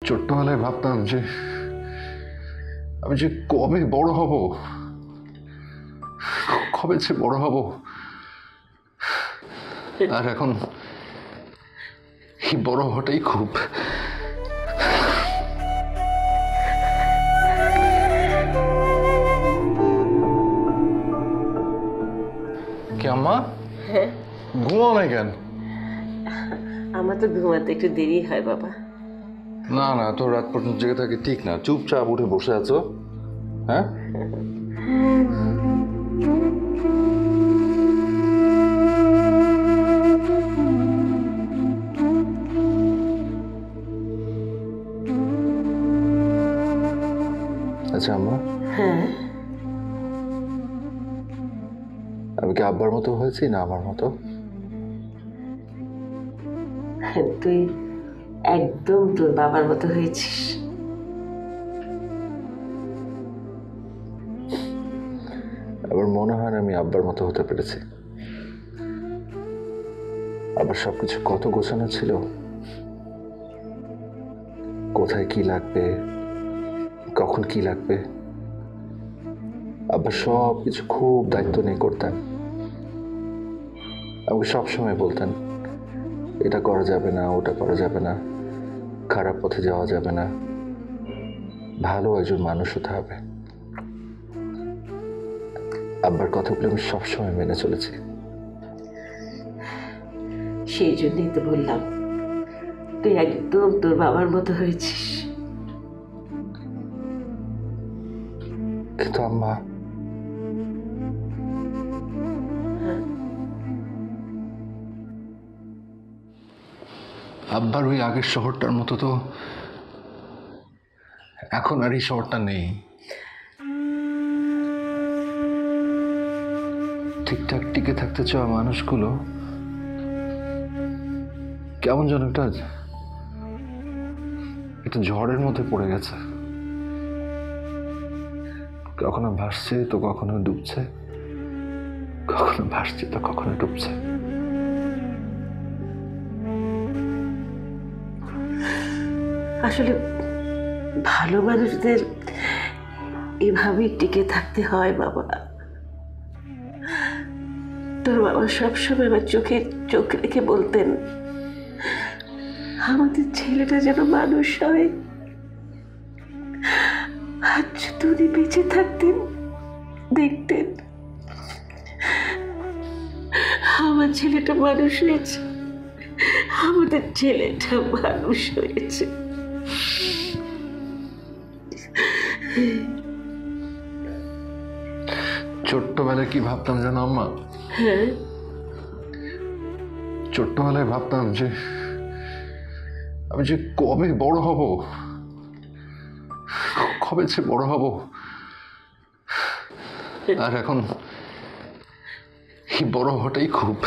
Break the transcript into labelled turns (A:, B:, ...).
A: ছোট্টবেলায় ভাবতাম যে আমি যে কবে বড় হব, কবে যে বড় হব। আর এখন এই বড় হওয়াটাই খুব। কি আম্মা?
B: হ্যাঁ,
A: ঘুমাও নাই কেন?
B: আমার তো ঘুমাতে একটু দেরি হয় বাবা।
A: না না, তো রাত পর্যন্ত জেগে থাকে ঠিক না। চুপচাপ উঠে বসে আছো। হ্যাঁ, আচ্ছা আম্মা,
B: হ্যাঁ,
A: আমি কি আব্বার মতো হয়েছি না আমার মতো?
B: তুই একদম তোর বাবার মতো হয়েছিস।
A: আবার মনে হয় না আমি আব্বার মতো হতে পেরেছি। আবার সবকিছু কত গোছানো ছিল, কোথায় কি লাগবে, কখন কি লাগবে, আব্বা সব কিছু খুব দায়িত্ব নিয়ে করতেন। আমাকে সবসময় বলতেন এটা করা যাবে না, ওটা করা যাবে না, খারাপ পথে যাওয়া যাবে না, ভালো একজন মানুষ হতে হবে। আব্বার কথাগুলো আমি সবসময় মেনে চলেছি।
B: সেই জন্যই তো বললাম তুই একদম তোর বাবার মতো হয়েছিস।
A: কিন্তু আম্মা, আব্বার ওই আগের শহরটার মতো তো এখন আর এই শহরটা নেই। ঠিকঠাক টিকে থাকতে চাওয়া মানুষগুলো কেমন যেন একটা ঝড়ের মধ্যে পড়ে গেছে। কখনো ভাসছে তো কখনো ডুবছে, কখনো ভাসছে তো কখনো ডুবছে।
B: আসলে ভালো মানুষদের এভাবেই টিকে থাকতে হয় বাবা। তোর বাবা সবসময় আমার চোখে চোখ রেখে বলতেন আমাদের ছেলেটা যেন মানুষ হয়। আজ যদি উনি বেঁচে থাকতেন দেখতেন আমার ছেলেটা মানুষ হয়েছে, আমাদের ছেলেটা মানুষ হয়েছে।
A: ছোট্টবেলায় কি ভাবতাম জানো আম্মা?
B: হ্যাঁ,
A: ছোট্টবেলায় ভাবতাম যে আমি যে কবে বড় হব, কবে যে বড় হব। আর এখন এই বড় হওয়াটাই খুব।